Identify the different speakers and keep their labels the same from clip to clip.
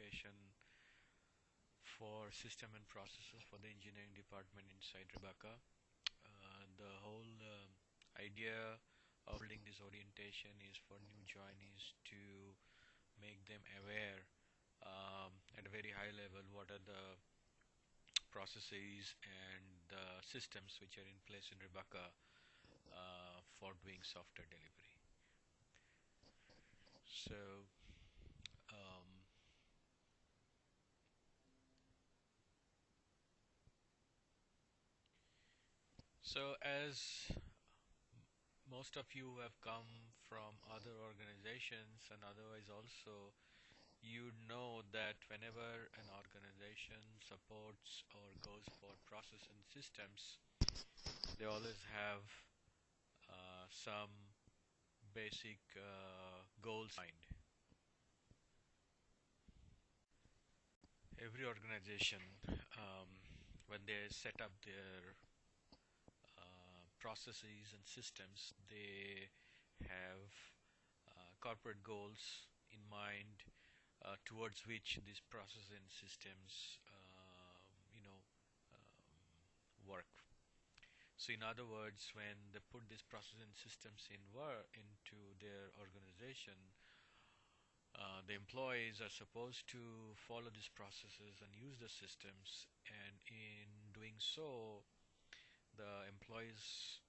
Speaker 1: orientation for system and processes for the engineering department inside Rebecca. The whole idea of holding this orientation is for new joinees to make them aware at a very high level what are the processes and the systems which are in place in Rebecca for doing software delivery. So um, as most of you have come from other organizations and otherwise also, you know that whenever an organization supports or goes for process and systems, they always have some basic goals in mind. Every organization, when they set up their processes and systems, they have corporate goals in mind towards which these processes and systems, work. So, in other words, when they put these processes and systems into their organization, the employees are supposed to follow these processes and use the systems, and in doing so, the employees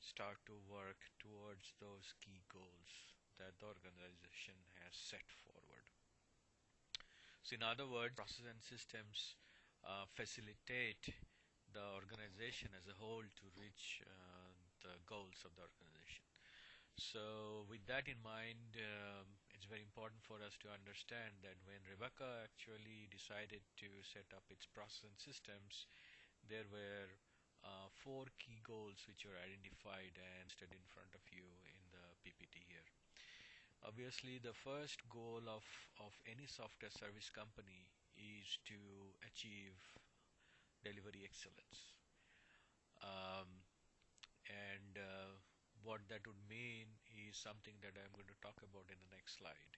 Speaker 1: start to work towards those key goals that the organization has set forward. So in other words, processes and systems facilitate the organization as a whole to reach the goals of the organization. So with that in mind, it's very important for us to understand that when Rebecca actually decided to set up its process and systems, there were four key goals which were identified and stood in front of you in the PPT here. Obviously, the first goal of any software service company is to achieve delivery excellence. And what that would mean is something that I'm going to talk about in the next slide.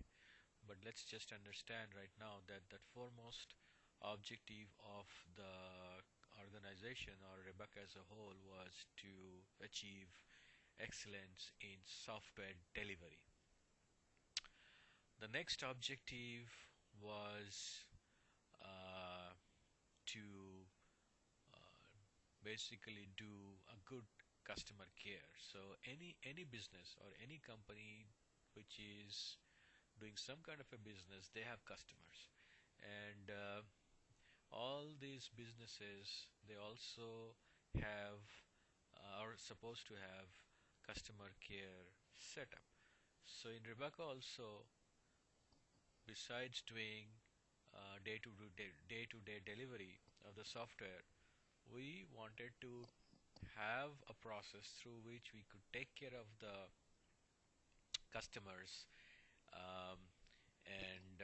Speaker 1: But let's just understand right now that that foremost objective of the organization or Rebecca as a whole was to achieve excellence in software delivery. The next objective was to basically do a good customer care. So any business or any company which is doing some kind of a business, they have customers, and all these businesses, they also have are supposed to have customer care setup. So in Rebecca also, besides doing day-to-day delivery of the software, we wanted to have a process through which we could take care of the customers, um, and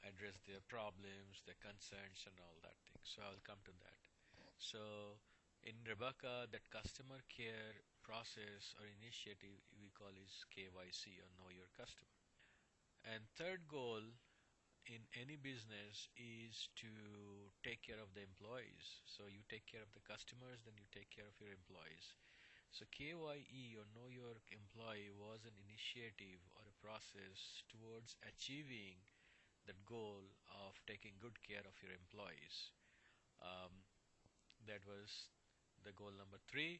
Speaker 1: address their problems, their concerns, and all that thing. So I'll come to that. So in Rebecca, that customer care process or initiative we call is KYC, or Know Your Customer. And third goal in any business is to take care of the employees. So you take care of the customers, then you take care of your employees. So KYE, or Know Your Employee, was an initiative or a process towards achieving that goal of taking good care of your employees. That was the goal number 3.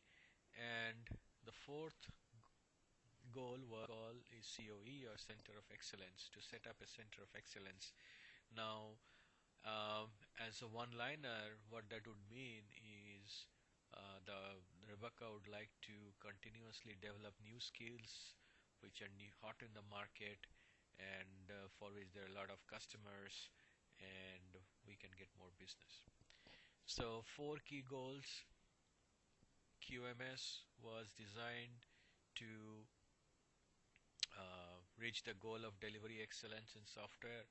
Speaker 1: And the fourth goal is COE, or Center of Excellence, to set up a Center of Excellence. Now, as a one-liner, what that would mean is the Rebecca would like to continuously develop new skills which are hot in the market, and for which there are a lot of customers, and we can get more business. So 4 key goals. QMS was designed to reach the goal of delivery excellence in software.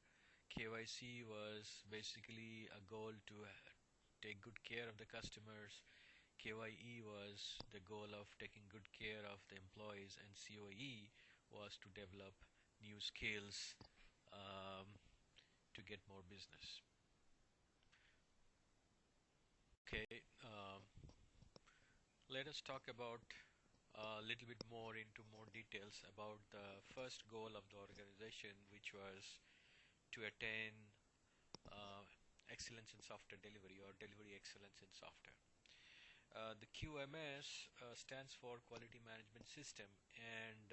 Speaker 1: KYC was basically a goal to take good care of the customers. KYE was the goal of taking good care of the employees, and COE was to develop new skills to get more business. Okay, let us talk about a little bit more into more details about the first goal of the organization, which was to attain excellence in software delivery or delivery excellence in software. The QMS stands for Quality Management System, and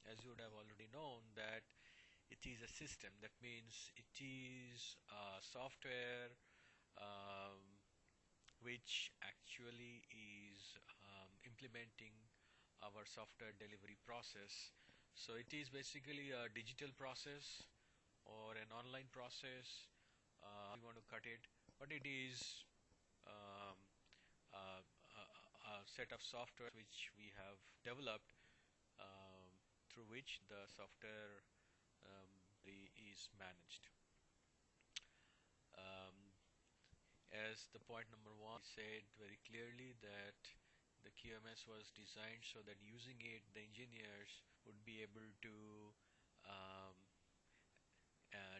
Speaker 1: as you would have already known that it is a system. That means it is software um, which actually is implementing our software delivery process. So it is basically a digital process or an online process. We want to cut it, but it is um, a set of software which we have developed through which the software is managed. Um, as the point number one said very clearly that the QMS was designed so that using it, the engineers would be able to um,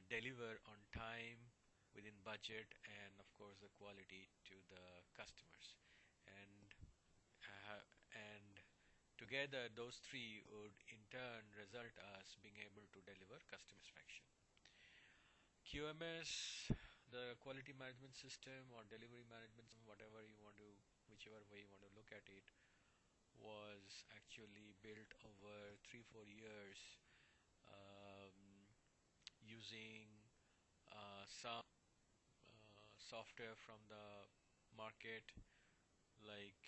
Speaker 1: deliver on time, within budget, and of course the quality to the customers. And and together those three would in turn result us being able to deliver customer satisfaction. QMS, the quality management system or delivery management system, whatever you want to, whichever way you want to look at it, was actually built over 3-4 years um, using some software from the market like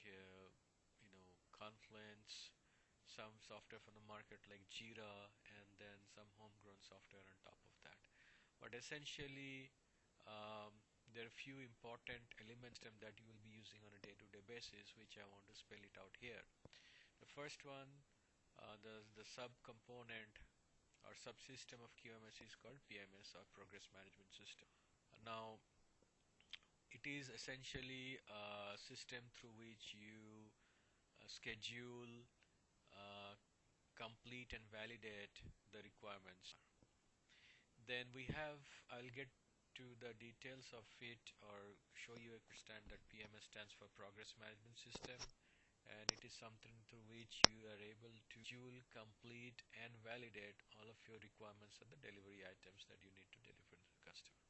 Speaker 1: Confluence, some software from the market like Jira, and then some homegrown software on top of that. But essentially, um, there are a few important elements that you will be using on a day-to-day basis, which I want to spell it out here. The first one, the sub-component or subsystem of QMS is called PMS or Progress Management System. Now, it is essentially a system through which you schedule, uh, complete and validate the requirements. Then we have, I'll get to the details of it or show you understand that PMS stands for Progress Management System, and it is something through which you are able to schedule, complete and validate all of your requirements and the delivery items that you need to deliver to the customer.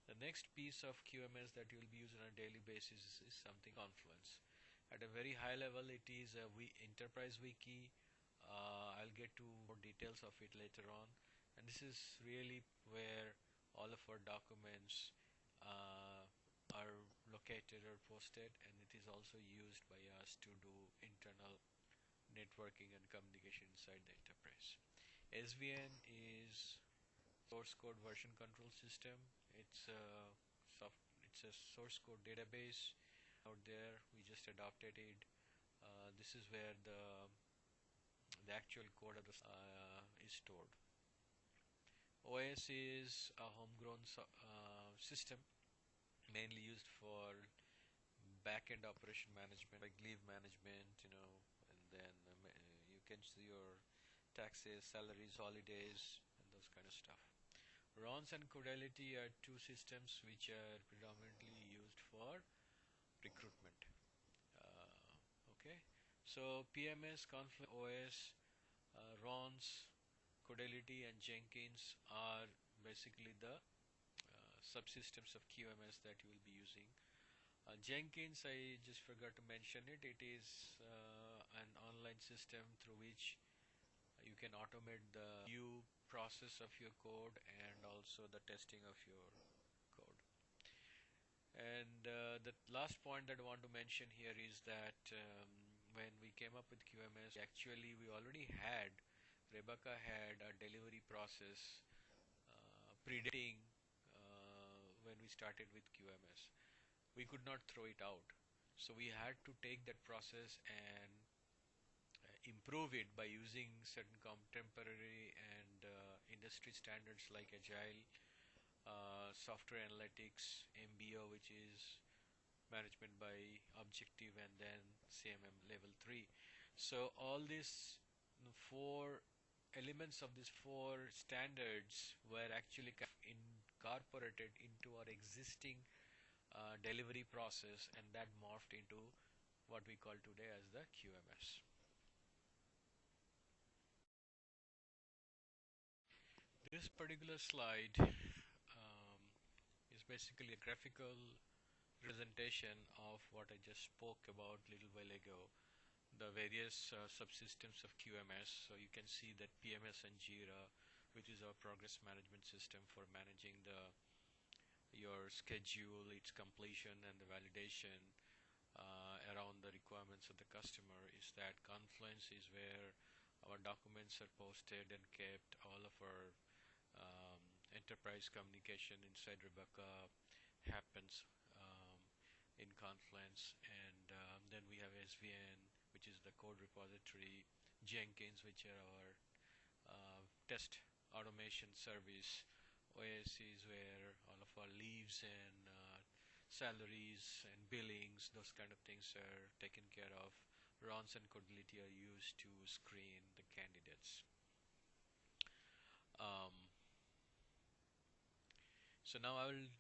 Speaker 1: The next piece of QMS that you will be using on a daily basis is something Confluence. At a very high level, it is a enterprise wiki. I'll get to more details of it later on. And this is really where all of our documents are located or posted, and it is also used by us to do internal networking and communication inside the enterprise. SVN is source code version control system. It's a source code database out there. We just adopted it. This is where the actual code of the is stored. OS is a homegrown system mainly used for back-end operation management, like leave management, and then you can see your taxes, salaries, holidays, and those kind of stuff. Rons and Codelity are two systems which are predominantly used for recruitment. Okay, so PMS, Confluence, OS, Rons, Codelity, and Jenkins are basically the subsystems of QMS that you will be using. Jenkins, I just forgot to mention it. It is an online system through which you can automate the review process of your code and also the testing of your code. And the last point that I want to mention here is that when we came up with QMS, actually we already had, Rebecca had a delivery process predating when we started with QMS. We could not throw it out. So we had to take that process and improve it by using certain contemporary and industry standards like Agile, software analytics, MBO, which is management by objective, and then CMM level 3. So all these four elements of these four standards were actually incorporated into our existing delivery process, and that morphed into what we call today as the QMS. This particular slide is basically a graphical presentation of what I just spoke about a little while ago, the various subsystems of QMS. So you can see that PMS and Jira, which is our progress management system for managing your schedule, its completion, and the validation around the requirements of the customer. Is that Confluence is where our documents are posted and kept. All of our enterprise communication inside Rebecca happens in Confluence, and then we have SVN, which is the code repository, Jenkins, which are our test automation service, OS is where all of our leaves and salaries and billings, those kind of things are taken care of. Rons and Codility are used to screen the candidates. Um, so now I will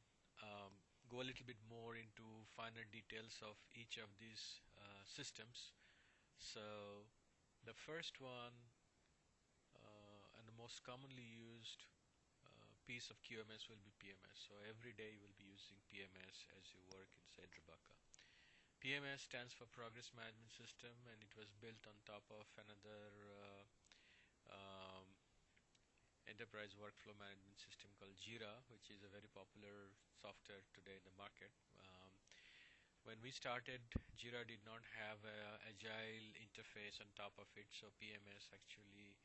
Speaker 1: go a little bit more into finer details of each of these systems. So the first one and the most commonly used piece of QMS will be PMS. So every day you will be using PMS as you work inside Rebecca. PMS stands for Progress Management System, and it was built on top of another um, enterprise workflow management system called Jira, which is a very popular software today in the market. When we started, Jira did not have an agile interface on top of it, so PMS actually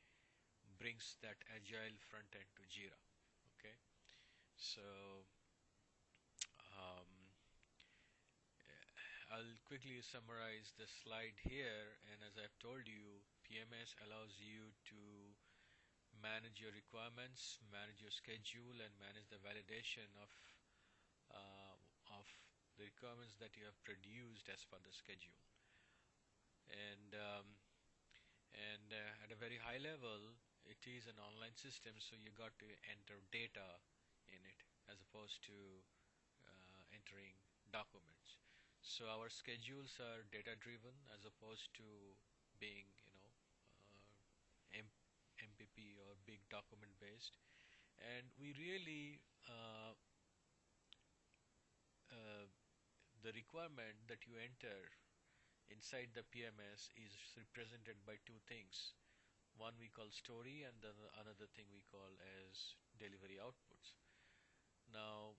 Speaker 1: brings that agile front end to Jira. Okay, so um, I'll quickly summarize the slide here, and as I've told you, PMS allows you to manage your requirements, manage your schedule, and manage the validation uh, of the requirements that you have produced as per the schedule. And at a very high level, it is an online system, so you got to enter data in it as opposed to entering documents. So our schedules are data driven as opposed to being, MPP or big document based. And we really, the requirement that you enter inside the PMS is represented by two things. One we call story, and then another thing we call as delivery outputs. Now,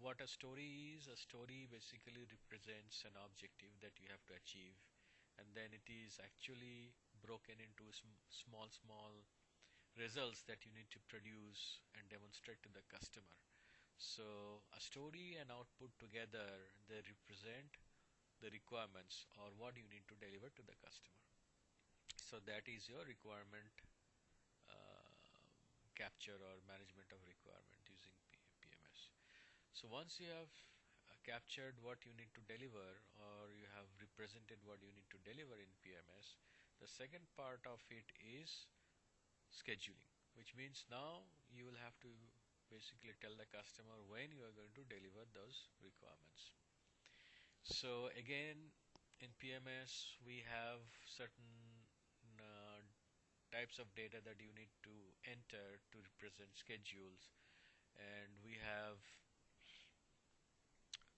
Speaker 1: what a story is, a story basically represents an objective that you have to achieve, and then it is actually broken into small results that you need to produce and demonstrate to the customer. So a story and output together, they represent the requirements or what you need to deliver to the customer. So that is your requirement capture or management of requirement using PMS. So once you have captured what you need to deliver, or you have represented what you need to deliver in PMS, the second part of it is scheduling, which means now you will have to basically tell the customer when you are going to deliver those requirements. So again, in PMS we have certain uh, types of data that you need to enter to represent schedules, and we have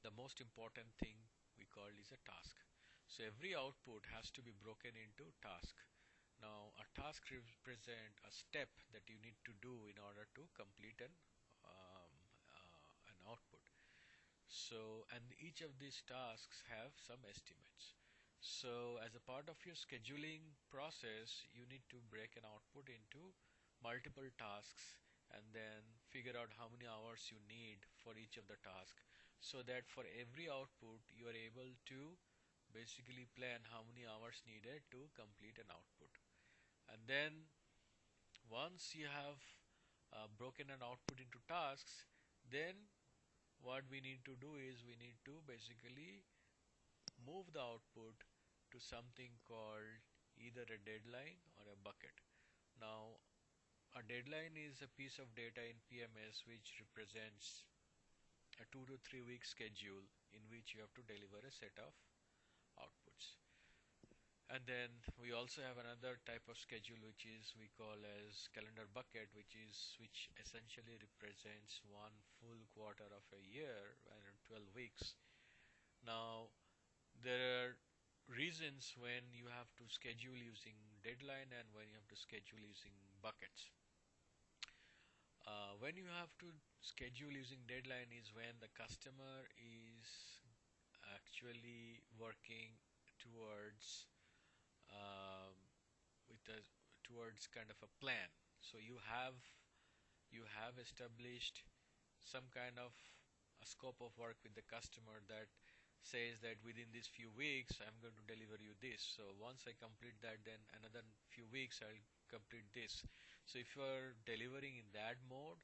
Speaker 1: the most important thing we call is a task. So every output has to be broken into task. Now a task represents a step that you need to do in order to complete an output. So, and each of these tasks have some estimates. So as a part of your scheduling process, you need to break an output into multiple tasks and then figure out how many hours you need for each of the tasks, so that for every output you are able to basically plan how many hours needed to complete an output. And then once you have broken an output into tasks, then what we need to do is we need to basically move the output to something called either a deadline or a bucket. Now, a deadline is a piece of data in PMS which represents a 2 to 3 week schedule in which you have to deliver a set of outputs. And then we also have another type of schedule which is we call as calendar bucket, which essentially represents one full quarter of a year and 12 weeks. Now there are reasons when you have to schedule using deadline and when you have to schedule using buckets. When you have to schedule using deadline is when the customer is actually working towards um, with a towards kind of a plan. So you have established some kind of a scope of work with the customer that says that within these few weeks I'm going to deliver you this. So once I complete that, then another few weeks I'll complete this. So if you are delivering in that mode,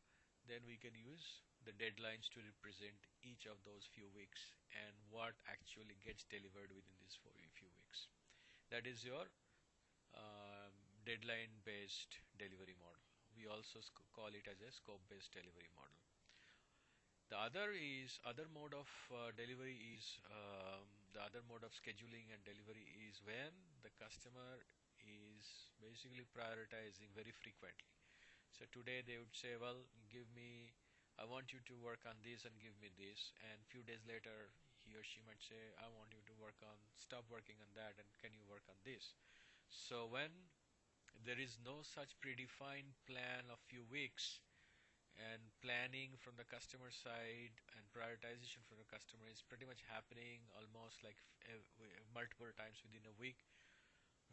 Speaker 1: then we can use the deadlines to represent each of those few weeks and what actually gets delivered within these few weeks. That is your deadline based delivery model. We also call it as a scope based delivery model. The other mode of delivery is the other mode of scheduling and delivery is when the customer is basically prioritizing very frequently. So today they would say, well, I want you to work on this and give me this, and few days later he or she might say, I want you to stop working on that and can you work on this. So when there is no such predefined plan of few weeks, and planning from the customer side and prioritization from the customer is pretty much happening almost like multiple times within a week,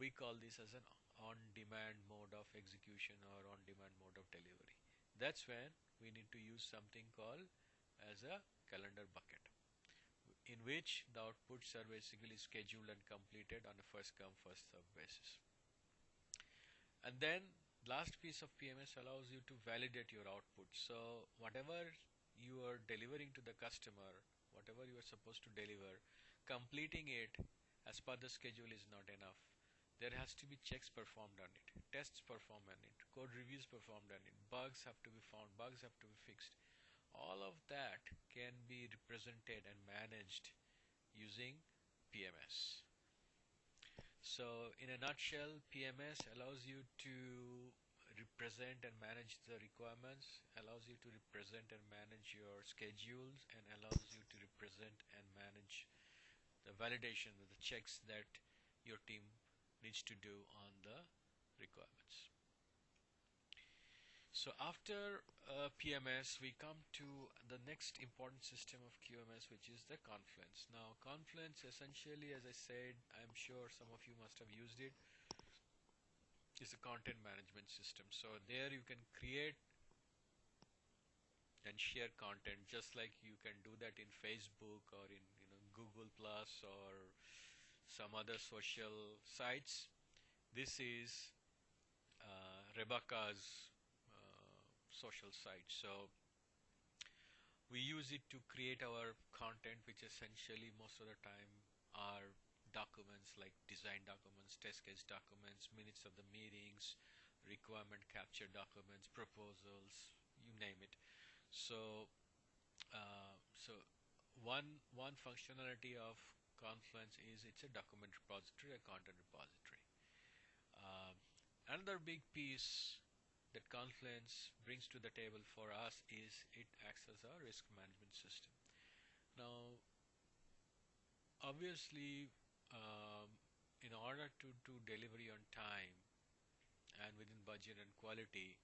Speaker 1: we call this as an on-demand mode of execution or on-demand mode of delivery. That's when we need to use something called as a calendar bucket, in which the outputs are basically scheduled and completed on a first come first serve basis. And then last piece of PMS allows you to validate your output. So whatever you are delivering to the customer, whatever you are supposed to deliver, completing it as per the schedule is not enough. There has to be checks performed on it, tests performed on it, code reviews performed on it, bugs have to be found, bugs have to be fixed. All of that can be represented and managed using PMS. So in a nutshell, PMS allows you to represent and manage the requirements, allows you to represent and manage your schedules, and allows you to represent and manage the validation, the checks that your team needs to do on the requirements. So after PMS, we come to the next important system of QMS, which is the Confluence. Now, Confluence essentially, as I said, I'm sure some of you must have used it, is a content management system. So there you can create and share content just like you can do that in Facebook or in Google Plus or some other social sites. This is Rebecca's social site. So we use it to create our content, which essentially most of the time are documents like design documents, test case documents, minutes of the meetings, requirement capture documents, proposals, you name it. So, so one functionality of Confluence is it's a document repository, a content repository. Um, Another big piece that Confluence brings to the table for us is it acts as a risk management system. Now, obviously, in order to delivery on time and within budget and quality,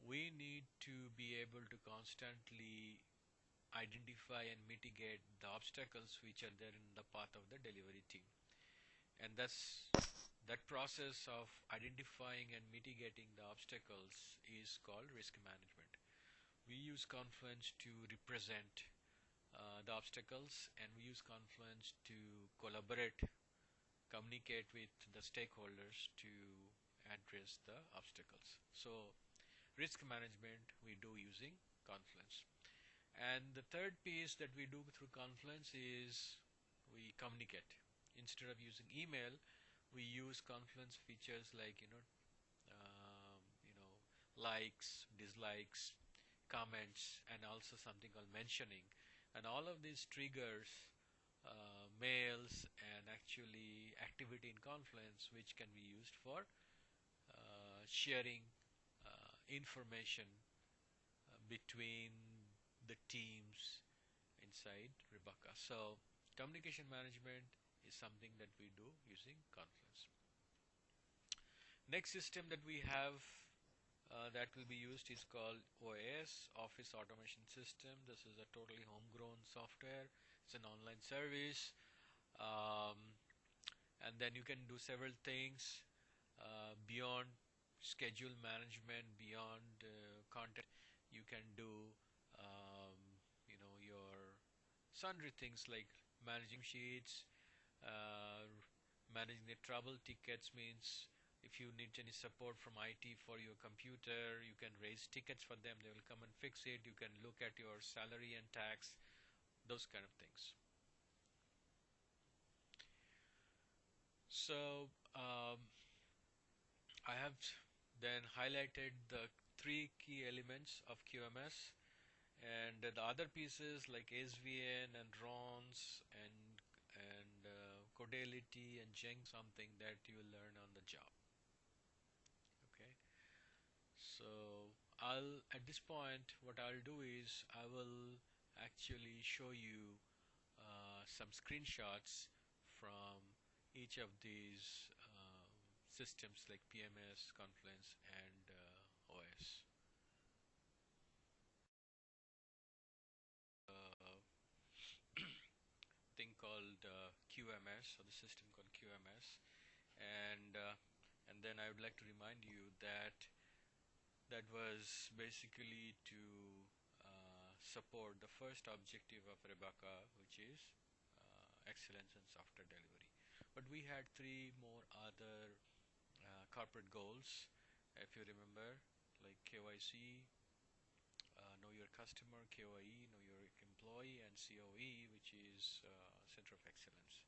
Speaker 1: we need to be able to constantly identify and mitigate the obstacles which are there in the path of the delivery team. And that process of identifying and mitigating the obstacles is called risk management. We use Confluence to represent the obstacles, and we use Confluence to collaborate, communicate with the stakeholders to address the obstacles. So risk management we do using Confluence. And the third piece that we do through Confluence is we communicate. Instead of using email, we use Confluence features like likes, dislikes, comments, and also something called mentioning. And all of these triggers mails and actually activity in Confluence, which can be used for sharing information between the teams inside Rebecca. So communication management is something that we do using Confluence. Next system that we have that will be used is called OAS, Office Automation System. This is a totally homegrown software. It's an online service. Um, and then you can do several things beyond schedule management, beyond content. You can do your sundry things like managing sheets, uh, managing the trouble tickets. Means if you need any support from IT for your computer, you can raise tickets for them. They will come and fix it. You can look at your salary and tax, those kind of things. So I have then highlighted the three key elements of QMS, and the other pieces like SVN and RONS and Codelity and Jeng, something that you will learn on the job. Okay, so at this point what I'll do is I will actually show you some screenshots from each of these systems like PMS, Confluence, and OS. Uh, thing called QMS, or the system called QMS, and then I would like to remind you that that was basically to support the first objective of Rebecca, which is excellence in software delivery. But we had three more other corporate goals, if you remember, like KYC, know your customer, KOE, know your employee, and COE, which is Center of Excellence.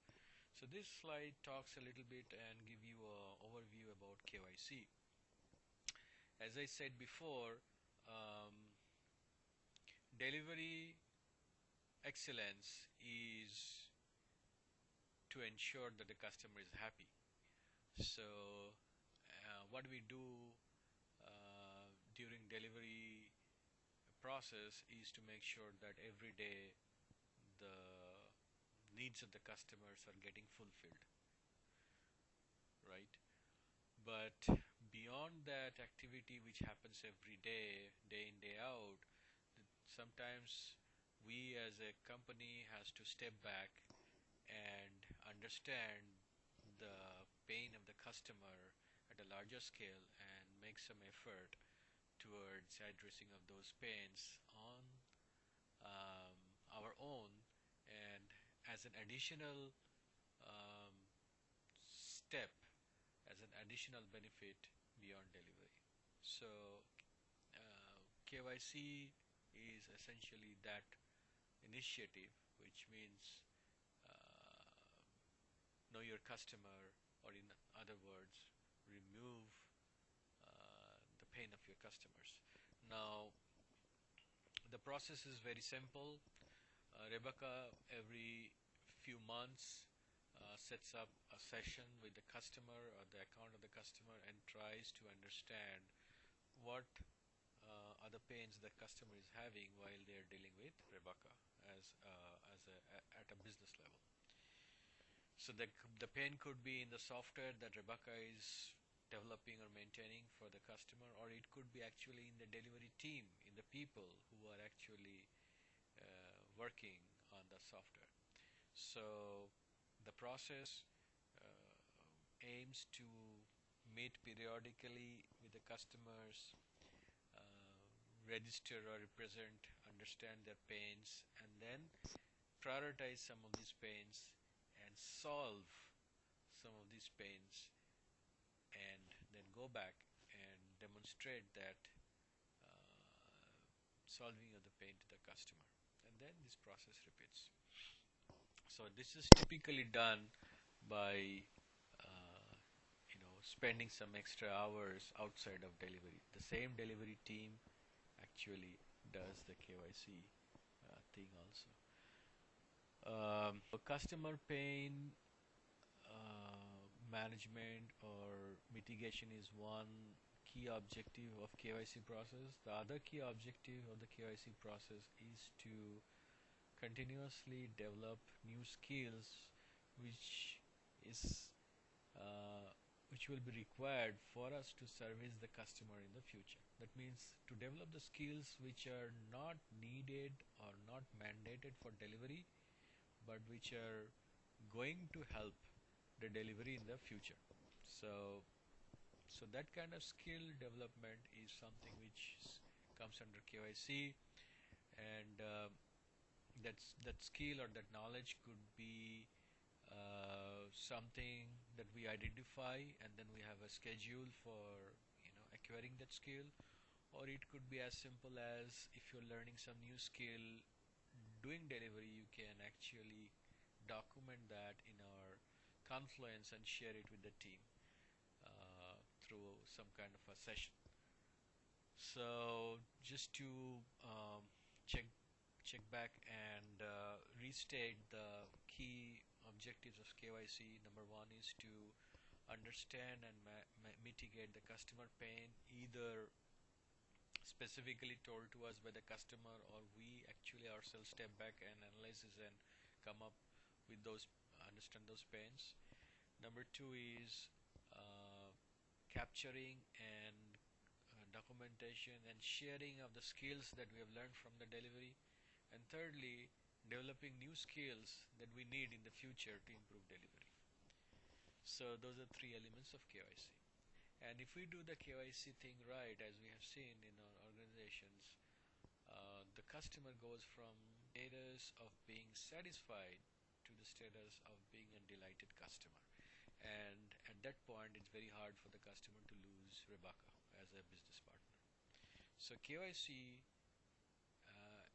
Speaker 1: So this slide talks a little bit and give you an overview about KYC. As I said before, delivery excellence is to ensure that the customer is happy. So what we do during delivery process is to make sure that every day the needs of the customers are getting fulfilled, right? But beyond that activity which happens every day, day in, day out, sometimes we as a company has to step back and understand the pain of the customer at a larger scale and make some effort towards addressing of those pains on um, our own, and as an additional um, step, as an additional benefit beyond delivery. So KYC is essentially that initiative, which means uh, know your customer, or in other words, remove the pain of your customers. Now, the process is very simple. Rebecca, every few months, sets up a session with the customer or the account of the customer and tries to understand what are the pains the customer is having while they are dealing with Rebecca at a business level. So the pain could be in the software that Rebecca is developing or maintaining for the customer, or it could be actually in the delivery team, in the people who are actually working on the software. So the process aims to meet periodically with the customers, register or represent, understand their pains, and then prioritize some of these pains and solve some of these pains, and then go back and demonstrate that solving of the pain to the customer, and then this process repeats. So this is typically done by spending some extra hours outside of delivery. The same delivery team actually does the KYC thing also. Customer pain management or mitigation is one key objective of KYC process. The other key objective of the KYC process is to continuously develop new skills which is which will be required for us to service the customer in the future. That means to develop the skills which are not needed or not mandated for delivery, but which are going to help the delivery in the future. So that kind of skill development is something which comes under KYC, and that skill or that knowledge could be something that we identify, and then we have a schedule for acquiring that skill. Or it could be as simple as, if you're learning some new skill doing delivery, you can actually document that in our Confluence and share it with the team through some kind of a session. So just to check back and restate the key objectives of KYC. Number one is to understand and mitigate the customer pain, either specifically told to us by the customer, or we actually ourselves step back and analyze and come up with those, understand those pains. Number two is capturing and documentation and sharing of the skills that we have learned from the delivery. And thirdly, developing new skills that we need in the future to improve delivery. So those are three elements of KYC. And if we do the KYC thing right, as we have seen in our organizations, the customer goes from status of being satisfied to the status of being a delighted customer. And at that point, it's very hard for the customer to lose Rebecca as a business partner. So KYC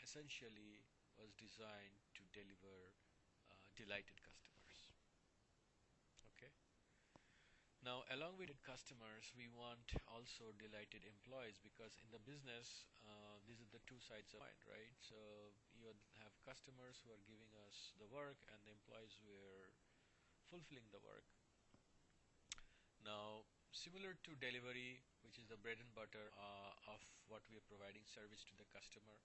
Speaker 1: essentially was designed to deliver delighted customers. Okay. Now, along with customers, we want also delighted employees, because in the business, these are the two sides of it, right? So you have customers who are giving us the work, and the employees who are fulfilling the work. Now, similar to delivery, which is the bread and butter of what we are providing service to the customer,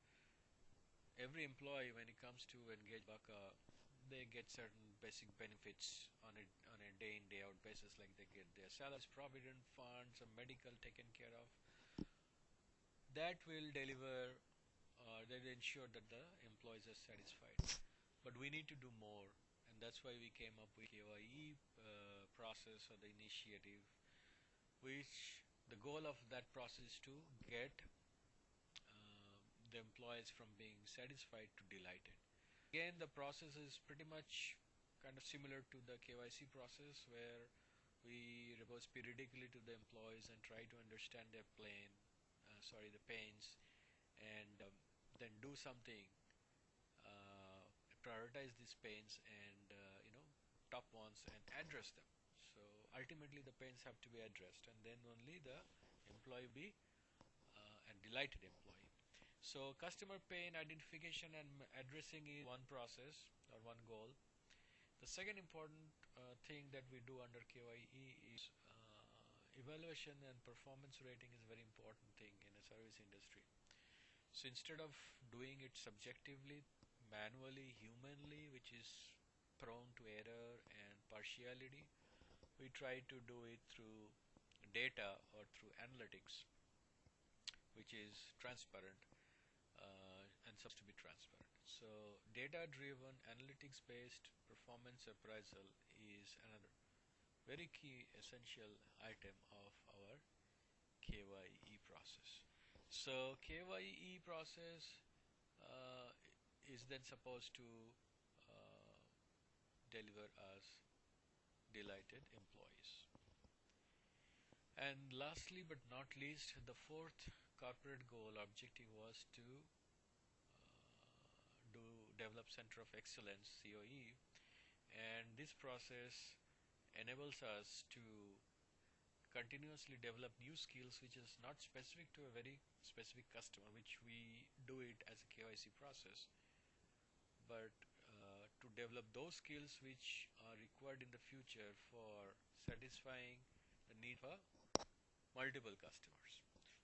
Speaker 1: every employee, when it comes to engage Baka, they get certain basic benefits on a day in day out basis, like they get their salaries, provident funds, some medical taken care of. That will deliver, that will ensure that the employees are satisfied. But we need to do more, and that's why we came up with KYE process, or the initiative, which the goal of that process is to get the employees from being satisfied to delighted. Again, the process is pretty much kind of similar to the KYC process, where we report periodically to the employees and try to understand their the pains, and then do something, prioritize these pains, and top ones, and address them. So ultimately, the pains have to be addressed, and then only the employee be a delighted employee. So customer pain identification and addressing is one process or one goal. The second important thing that we do under KYE is evaluation and performance rating is a very important thing in a service industry. So instead of doing it subjectively, manually, humanly, which is prone to error and partiality, we try to do it through data or through analytics, which is transparent and supposed to be transparent. So data-driven, analytics-based performance appraisal is another very key essential item of our KYE process. So KYE process is then supposed to deliver us delighted employees. And lastly but not least, the fourth corporate goal objective was to develop Center of Excellence, COE, and this process enables us to continuously develop new skills which is not specific to a very specific customer, which we do it as a KYC process, but to develop those skills which are required in the future for satisfying the need for multiple customers.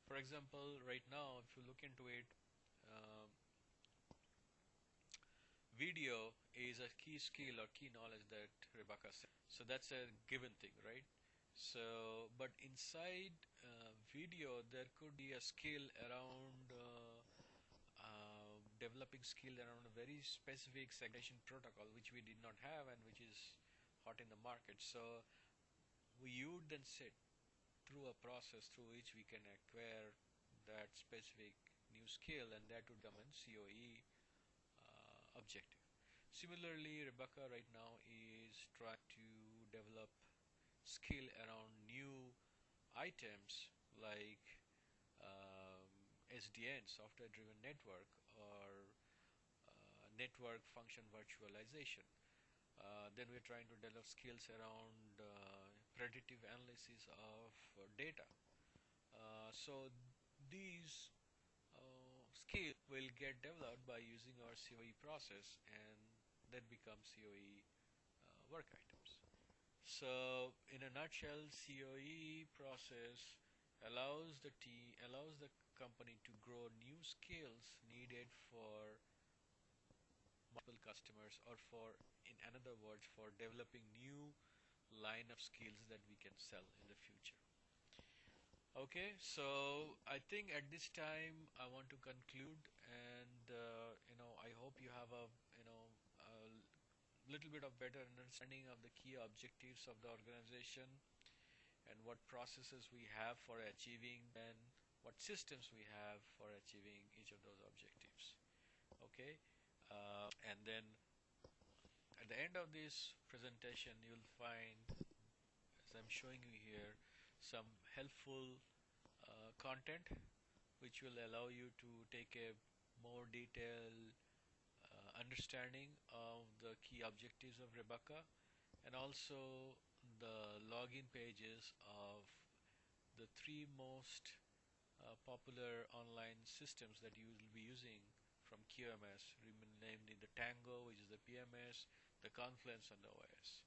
Speaker 1: For example, right now, if you look into it, um, video is a key skill or key knowledge that Rebecca said. So that's a given thing, right? So, but inside video, there could be a skill around developing skill around a very specific segmentation protocol, which we did not have and which is hot in the market. So we would then sit through a process through which we can acquire that specific new skill, and that would come in COE objective. Similarly, Rebecca right now is trying to develop skill around new items like SDN, software driven network, or network function virtualization. Then we're trying to develop skills around predictive analysis of data. So these skill will get developed by using our COE process, and then become COE work items. So in a nutshell, COE process allows the company to grow new skills needed for multiple customers, or for, in another words, for developing new line of skills that we can sell in the future. Okay, so I think at this time I want to conclude, and I hope you have a little bit of better understanding of the key objectives of the organization, and what processes we have for achieving, and what systems we have for achieving each of those objectives. Okay, and then at the end of this presentation, you'll find, as I'm showing you here, some helpful content which will allow you to take a more detailed understanding of the key objectives of Rebecca, and also the login pages of the three most popular online systems that you will be using from QMS, namely the Tango, which is the PMS, the Confluence, and the OS.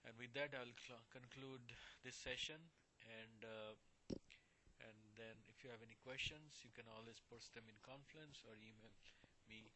Speaker 1: And with that, I'll conclude this session, and then if you have any questions, you can always post them in Confluence or email me